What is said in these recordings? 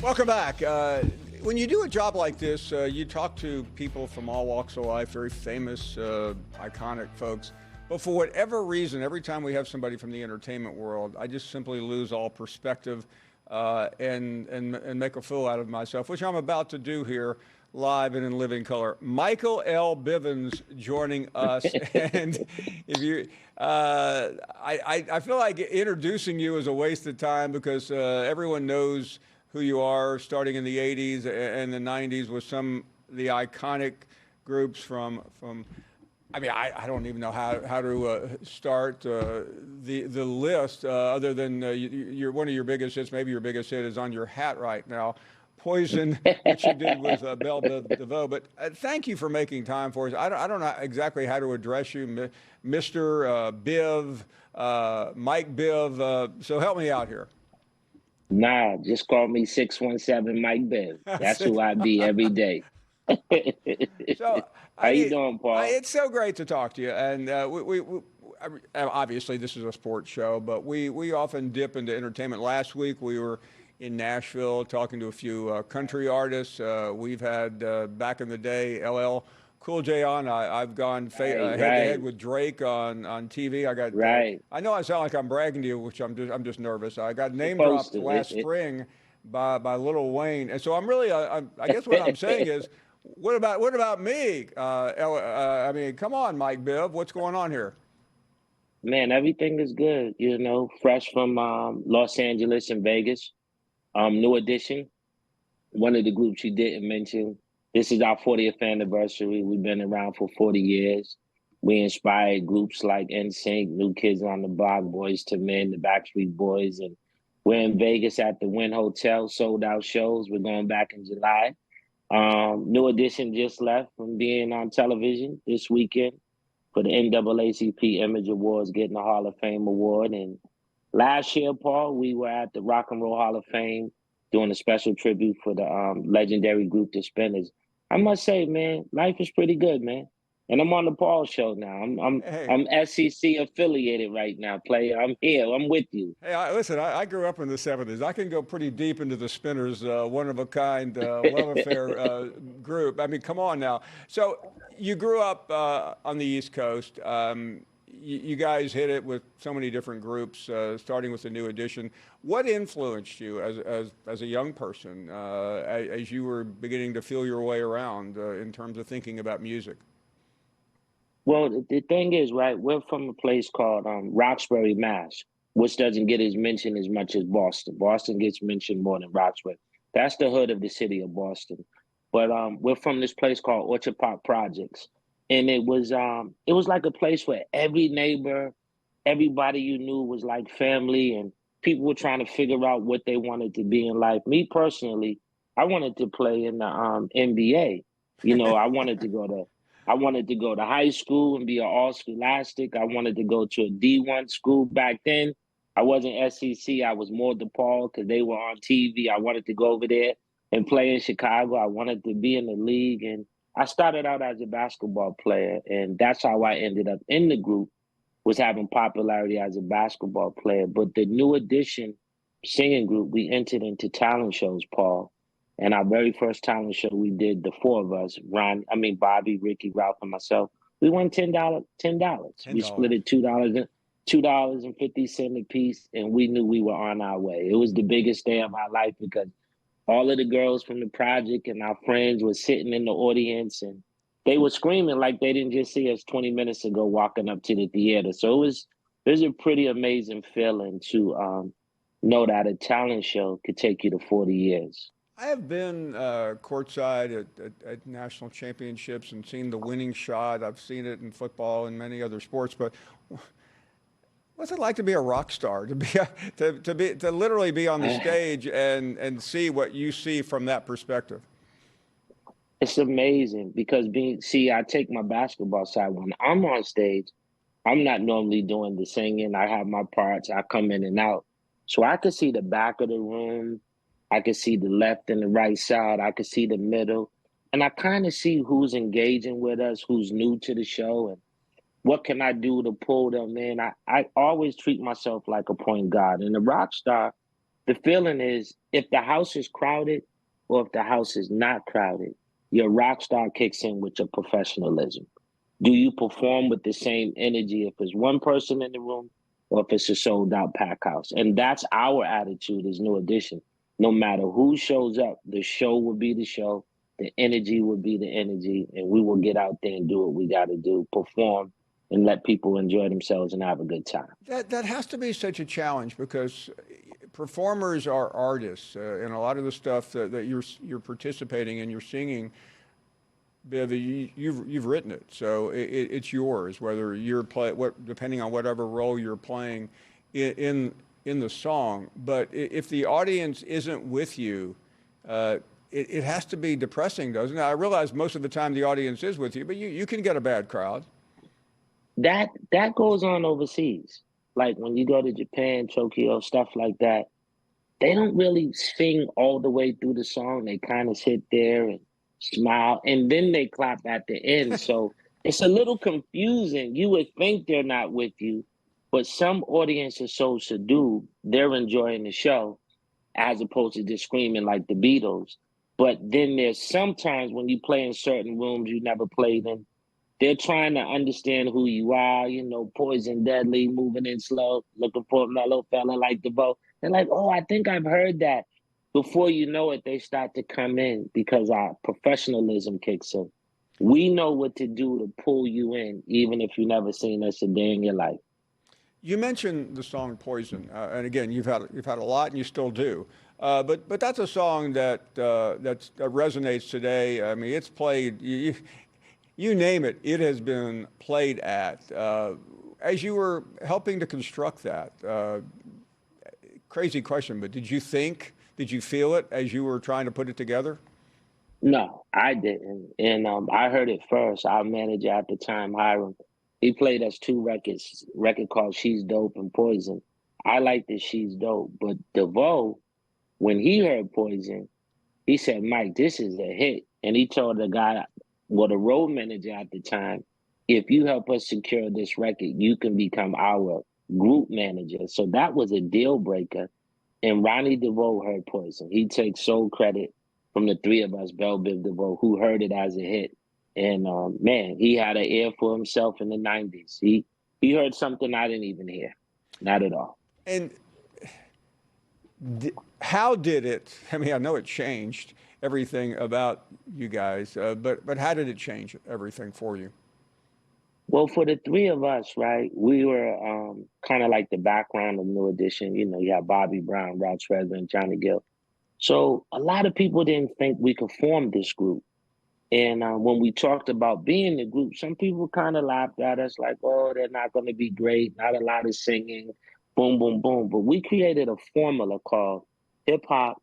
Welcome back. When you do a job like this, you talk to people from all walks of life, very famous, iconic folks. But for whatever reason, every time we have somebody from the entertainment world, I just simply lose all perspective and make a fool out of myself, which I'm about to do here live and in living color. Michael L. Bivins joining us, and if you, I feel like introducing you is a waste of time because everyone knows who you are, starting in the '80s and the '90s with some of the iconic groups from. I mean, I don't even know how to start the list other than one of your biggest hits. Maybe your biggest hit is on your hat right now, "Poison," which you did with Belle Devoe. But thank you for making time for us. I don't know exactly how to address you, Mister Biv, Mike Biv. So help me out here. Nah, just call me 617 Mike Bev. That's who I be every day. So How I you mean, doing, Paul? it's so great to talk to you. And obviously this is a sports show, but we often dip into entertainment. Last week we were in Nashville talking to a few country artists. We've had back in the day LL Cool J on. I've gone Right, head to head right, with Drake on TV. I got. right. I know I sound like I'm bragging to you, which I'm just nervous. I got name Supposed dropped to. last spring by Lil Wayne, and so I'm really. I guess what I'm saying is, what about me? I mean, come on, Mike Biv, what's going on here? Man, everything is good. Fresh from Los Angeles and Vegas. New Edition, one of the groups you didn't mention. This is our 40th anniversary. We've been around for 40 years. We inspired groups like NSYNC, New Kids on the Block, Boys to Men, the Backstreet Boys, and we're in Vegas at the Wynn Hotel, sold out shows. We're going back in July. New Edition just left from being on television this weekend for the NAACP Image Awards, getting the Hall of Fame award. And last year, Paul, we were at the Rock and Roll Hall of Fame doing a special tribute for the legendary group, The Spinners. I must say, man, life is pretty good, man. And I'm on the Paul show now. I'm I'm Hey, I'm SEC affiliated right now, player. I'm here. I'm with you. Hey, listen, I grew up in the '70s. I can go pretty deep into the Spinners, one of a kind love affair group. I mean, come on now. So you grew up on the East Coast. You guys hit it with so many different groups, starting with the New Edition. What influenced you as a young person as you were beginning to feel your way around in terms of thinking about music? Well, the thing is, right, we're from a place called Roxbury, Mass, which doesn't get as mentioned as much as Boston. Boston gets mentioned more than Roxbury. That's the hood of the city of Boston. But we're from this place called Orchard Park Projects. And it was like a place where every neighbor, everybody you knew was like family, and people were trying to figure out what they wanted to be in life. Me personally, I wanted to play in the NBA. You know, I wanted to go to high school and be an all scholastic. I wanted to go to a D1 school back then. I wasn't SEC. I was more DePaul because they were on TV. I wanted to go over there and play in Chicago. I wanted to be in the league. And I started out as a basketball player. And that's how I ended up in the group, was having popularity as a basketball player. But the New Edition singing group, we entered into talent shows, Paul. And our very first talent show we did, the four of us, Bobby, Ricky, Ralph, and myself, we won $10. $10. ten We split dollars. it $2.50 a piece, and we knew we were on our way. It was the biggest day of our life because all of the girls from the project and our friends were sitting in the audience, and they were screaming like they didn't just see us 20 minutes ago walking up to the theater. So it was a pretty amazing feeling to know that a talent show could take you to 40 years. I have been courtside at national championships and seen the winning shot. I've seen it in football and many other sports. But what's it like to be a rock star? To be to literally be on the stage and see what you see from that perspective. It's amazing because I take my basketball side. When I'm on stage, I'm not normally doing the singing. I have my parts. I come in and out. So I could see the back of the room. I could see the left and the right side. I could see the middle. And I kind of see who's engaging with us, who's new to the show, and what can I do to pull them in. I always treat myself like a point guard. And the rock star, The feeling is if the house is crowded or if the house is not crowded, your rock star kicks in with your professionalism. Do you perform with the same energy if it's one person in the room or if it's a sold out pack house? And that's our attitude as New Edition. No matter who shows up, the show will be the show, the energy will be the energy, and we will get out there and do what we got to do, perform, and let people enjoy themselves and have a good time. That has to be such a challenge because performers are artists, and a lot of the stuff that you're participating in, you're singing. Biv, you've written it, so it's yours. Whether you're depending on whatever role you're playing in the song. But if the audience isn't with you, it has to be depressing, doesn't it? I realize most of the time the audience is with you, but you can get a bad crowd. That goes on overseas. Like when you go to Japan, Tokyo, stuff like that, they don't really sing all the way through the song. They kind of sit there and smile, and then they clap at the end. So it's a little confusing. You would think they're not with you, but some audience is so subdued, they're enjoying the show as opposed to just screaming like the Beatles. But then there's sometimes when you play in certain rooms you never played in, they're trying to understand who you are, you know, Poison Deadly, moving in slow, looking for a mellow fella like Devoe. They're like, oh, I think I've heard that. Before you know it, they start to come in because our professionalism kicks in. We know what to do to pull you in, even if you've never seen us a day in your life. You mentioned the song "Poison," and again, you've had a lot, and you still do. But that's a song that resonates today. I mean, it's played. You name it, it has been played at. As you were helping to construct that, crazy question, but did you feel it as you were trying to put it together? No, I didn't. And I heard it first. Our manager at the time, Hiram, he played us two record called She's Dope and Poison. I liked the She's Dope, but Devoe, when he heard Poison, he said, Mike, this is a hit. And he told the guy, well, the road manager at the time, if you help us secure this record, you can become our group manager. So that was a deal breaker. And Ronnie Devoe heard Poison. He takes sole credit from the three of us, Bell Biv DeVoe, who heard it as a hit. And man, he had an ear for himself in the 90s. He heard something I didn't even hear. Not at all. And how did it, I mean, I know it changed everything about you guys, but how did it change everything for you? Well, for the three of us, right, we were kind of like the background of New Edition. You know, you have Bobby Brown, Rod Trezor, and Johnny Gill. So a lot of people didn't think we could form this group. And when we talked about being the group, some people kind of laughed at us like, oh, they're not going to be great, not a lot of singing, boom, boom, boom. But we created a formula called hip hop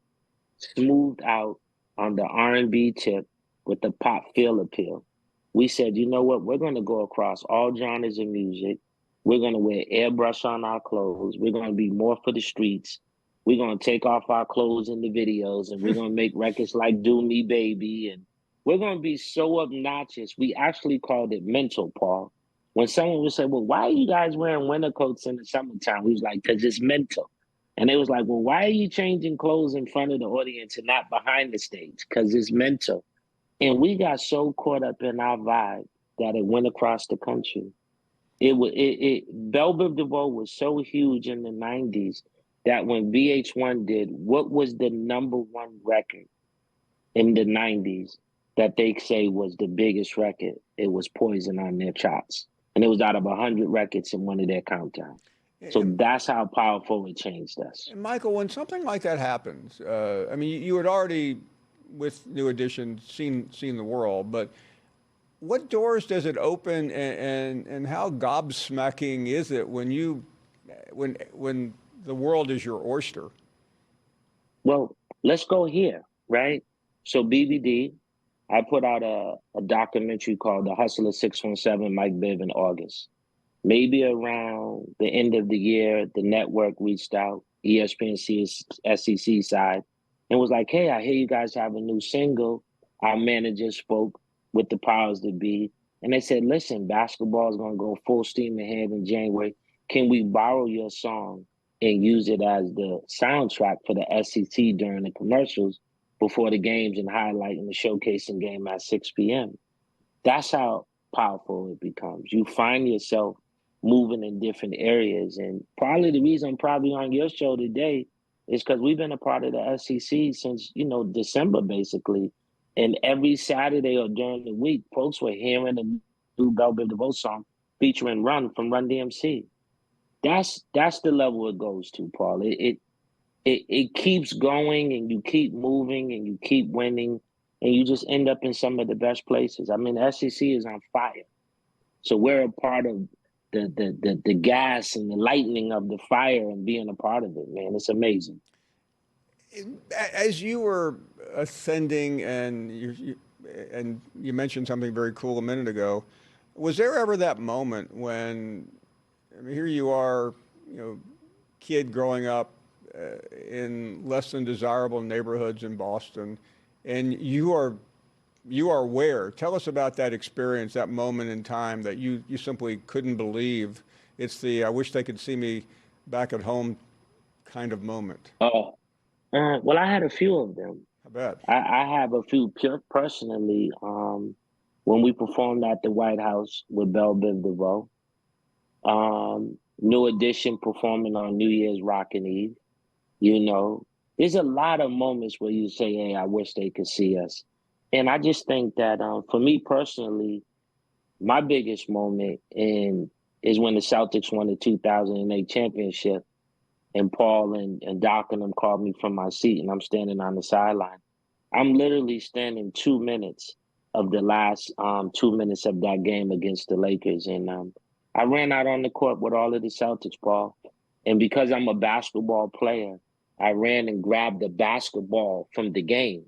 smoothed out on the R&B tip with the pop feel appeal. We said, you know what? We're going to go across all genres of music. We're going to wear airbrush on our clothes. We're going to be more for the streets. We're going to take off our clothes in the videos, and we're going to make records like Do Me Baby. And we're going to be so obnoxious. We actually called it mental, Paul. When someone would say, well, why are you guys wearing winter coats in the summertime? We was like, because it's mental. And it was like, well, why are you changing clothes in front of the audience and not behind the stage? Because it's mental. And we got so caught up in our vibe that it went across the country. Bell Biv DeVoe was so huge in the 90s that when VH1 did what was the number one record in the 90s that they say was the biggest record, it was Poison on their charts. And it was out of 100 records in one of their countdowns. So that's how powerful it changed us. And Michael, when something like that happens, I mean, you had already, with New Edition, seen the world, but what doors does it open, and how gobsmacking is it when the world is your oyster? Well, let's go here, right? So BBD, I put out a documentary called The Hustler 617, Mike Biv in August. Maybe around the end of the year, the network reached out, ESPN SEC side, and was like, hey, I hear you guys have a new single. Our manager spoke with the powers that be, and they said, listen, basketball is going to go full steam ahead in January. Can we borrow your song and use it as the soundtrack for the SEC during the commercials before the games and highlighting the showcasing game at 6 p.m. That's how powerful it becomes. You find yourself moving in different areas. And probably the reason I'm probably on your show today is because we've been a part of the SEC since, December, basically. And every Saturday or during the week, folks were hearing a new Bell Biv DeVoe song featuring Run from Run DMC. That's the level it goes to, Paul. It keeps going, and you keep moving, and you keep winning, and you just end up in some of the best places. I mean, the SEC is on fire, so we're a part of the gas and the lightning of the fire, and being a part of it, man. It's amazing. As you were ascending, and you mentioned something very cool a minute ago, was there ever that moment when, I mean, here you are, kid growing up in less than desirable neighborhoods in Boston, and you are where? Tell us about that experience, that moment in time that you simply couldn't believe. It's the I wish they could see me back at home kind of moment. Oh, well, I had a few of them. I bet. I have a few personally. When we performed at the White House with Bell Biv DeVoe, New Edition performing on New Year's Rockin' Eve. There's a lot of moments where you say, hey, I wish they could see us. And I just think that for me personally, my biggest moment is when the Celtics won the 2008 championship, and Paul and Doc and them called me from my seat, and I'm standing on the sideline. I'm literally standing 2 minutes of the last 2 minutes of that game against the Lakers. And I ran out on the court with all of the Celtics, Paul. And because I'm a basketball player, I ran and grabbed the basketball from the game.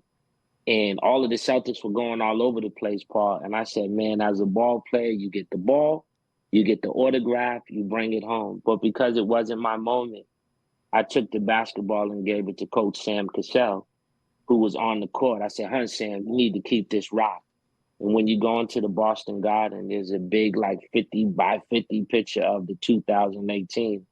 And all of the Celtics were going all over the place, Paul. And I said, man, as a ball player, you get the ball, you get the autograph, you bring it home. But because it wasn't my moment, I took the basketball and gave it to Coach Sam Cassell, who was on the court. I said, Sam, you need to keep this rock. And when you go into the Boston Garden, there's a big, 50 by 50 picture of the 2018.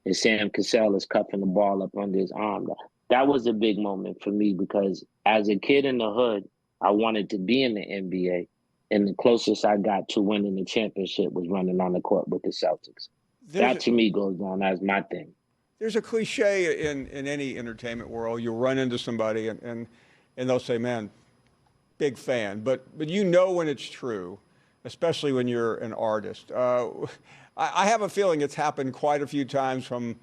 And Sam Cassell is cuffing the ball up under his arm. That was a big moment for me because as a kid in the hood, I wanted to be in the NBA. And the closest I got to winning the championship was running on the court with the Celtics. That to me goes down as my thing. There's a cliche in any entertainment world. You'll run into somebody and they'll say, man, big fan. But when it's true, especially when you're an artist. I have a feeling it's happened quite a few times from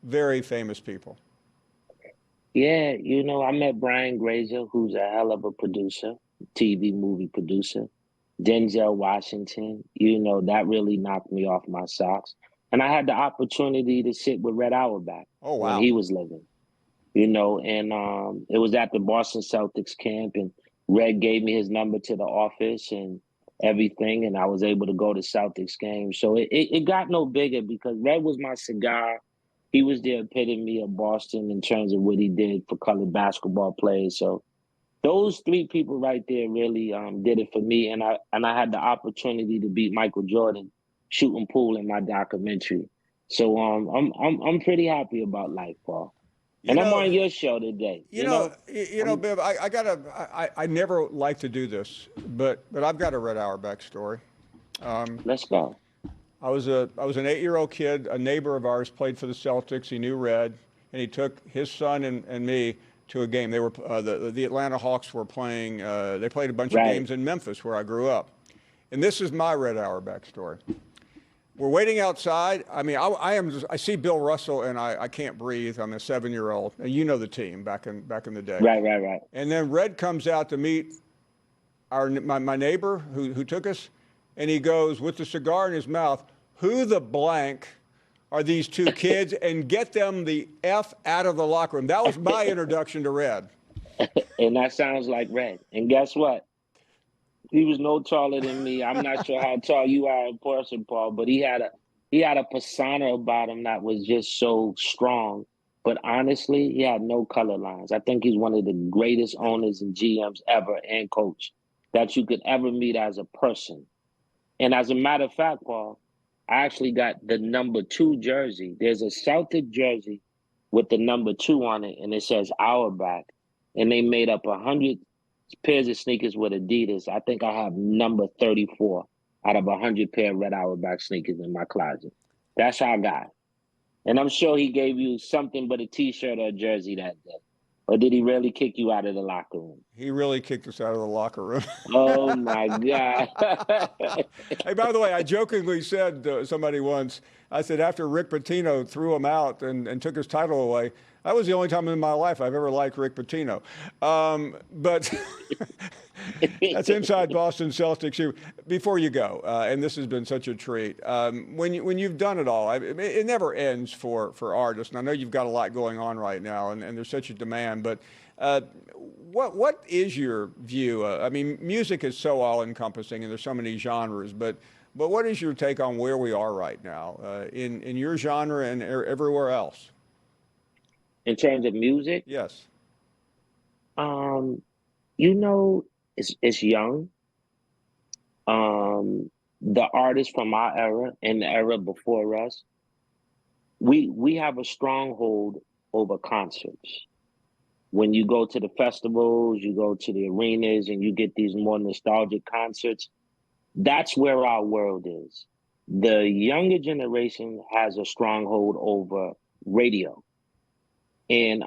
very famous people. Yeah, I met Brian Grazer, who's a hell of a producer, TV movie producer. Denzel Washington, that really knocked me off my socks. And I had the opportunity to sit with Red Auerbach when he was living, and it was at the Boston Celtics camp, and Red gave me his number to the office and everything, and I was able to go to Celtics games. So it got no bigger because Red was my cigar. He was the epitome of Boston in terms of what he did for colored basketball players. So those three people right there really did it for me, and I had the opportunity to beat Michael Jordan shooting pool in my documentary. So I'm pretty happy about life, Paul. And I'm on your show today. Biv, I never like to do this, but I've got a Red Auerbach story. Let's go. I was an 8-year-old kid. A neighbor of ours played for the Celtics. He knew Red, and he took his son and me to a game. They were the Atlanta Hawks were playing. They played a bunch of games in Memphis, where I grew up. And this is my Red Auerbach story. We're waiting outside. I mean, I see Bill Russell, and I can't breathe. I'm a 7-year-old, and you know the team back in the day. Right. And then Red comes out to meet my neighbor who took us, and he goes with the cigar in his mouth, "Who the blank are these two kids?" and get them the F out of the locker room. That was my introduction to Red. And that sounds like Red. And guess what? He was no taller than me. I'm not sure how tall you are in person, Paul, but he had a persona about him that was just so strong. But honestly, he had no color lines. I think he's one of the greatest owners and GMs ever and coach that you could ever meet as a person. And as a matter of fact, Paul, I actually got the #2 jersey. There's a Celtic jersey with the #2 on it, and it says Auerbach. And they made up 100 pairs of sneakers with Adidas. I think I have number 34 out of 100 pair of Red Auerbach sneakers in my closet. That's how I got. And I'm sure he gave you something but a T-shirt or a jersey that day. Or did he really kick you out of the locker room? He really kicked us out of the locker room. Oh, my God. Hey, by the way, I jokingly said to somebody once, I said, after Rick Pitino threw him out and took his title away, that was the only time in my life I've ever liked Rick Pitino. But that's inside Boston Celtics. Before you go, and this has been such a treat, when you've done it all, it never ends for artists. And I know you've got a lot going on right now, and there's such a demand. But what is your view? I mean, music is so all-encompassing, and there's so many genres. But what is your take on where we are right now in your genre and everywhere else? In terms of music? Yes. You know, it's young. The artists from our era and the era before us, we have a stronghold over concerts. When you go to the festivals, you go to the arenas, and you get these more nostalgic concerts, that's where our world is. The younger generation has a stronghold over radio. And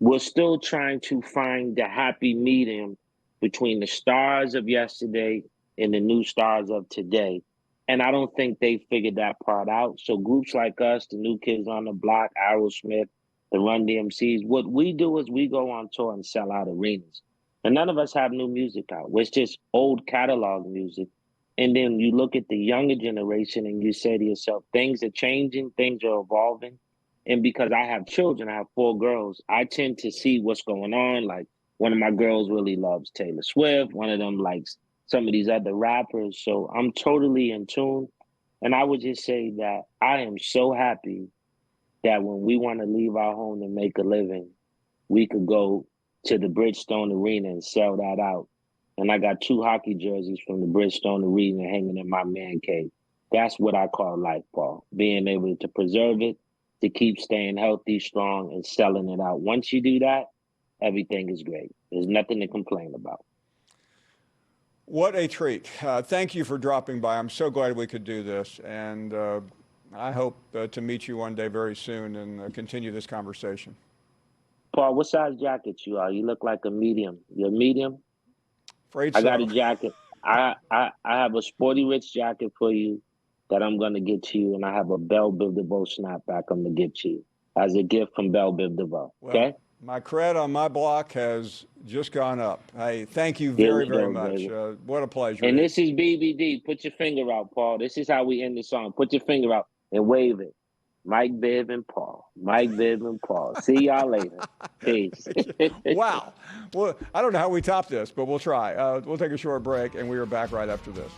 we're still trying to find the happy medium between the stars of yesterday and the new stars of today. And I don't think they figured that part out. So groups like us, the New Kids on the Block, Aerosmith, the Run DMCs, what we do is we go on tour and sell out arenas. And none of us have new music out. It's just old catalog music. And then you look at the younger generation and you say to yourself, things are changing, things are evolving. And because I have children, I have 4 girls, I tend to see what's going on. Like, one of my girls really loves Taylor Swift. One of them likes some of these other rappers. So I'm totally in tune. And I would just say that I am so happy that when we want to leave our home and make a living, we could go to the Bridgestone Arena and sell that out. And I got 2 hockey jerseys from the Bridgestone Arena hanging in my man cave. That's what I call life, Paul. Being able to preserve it, to keep staying healthy, strong, and selling it out. Once you do that, everything is great. There's nothing to complain about. What a treat. Thank you for dropping by. I'm so glad we could do this. And I hope to meet you one day very soon and continue this conversation. Paul, what size jacket you are? You look like a medium. You're a medium? Afraid so. I got a jacket. I have a Sporty Rich jacket for you that I'm going to get to you, and I have a Belle Biv DeVoe snapback I'm going to get to you as a gift from Belle Biv DeVoe, okay? Well, my cred on my block has just gone up. Hey, thank you very much. What a pleasure. And this is BBD. Put your finger out, Paul. This is how we end the song. Put your finger out and wave it. Mike, Viv, and Paul. Mike, Viv, and Paul. See y'all later. Peace. Wow. Well, I don't know how we top this, but we'll try. We'll take a short break, and we are back right after this.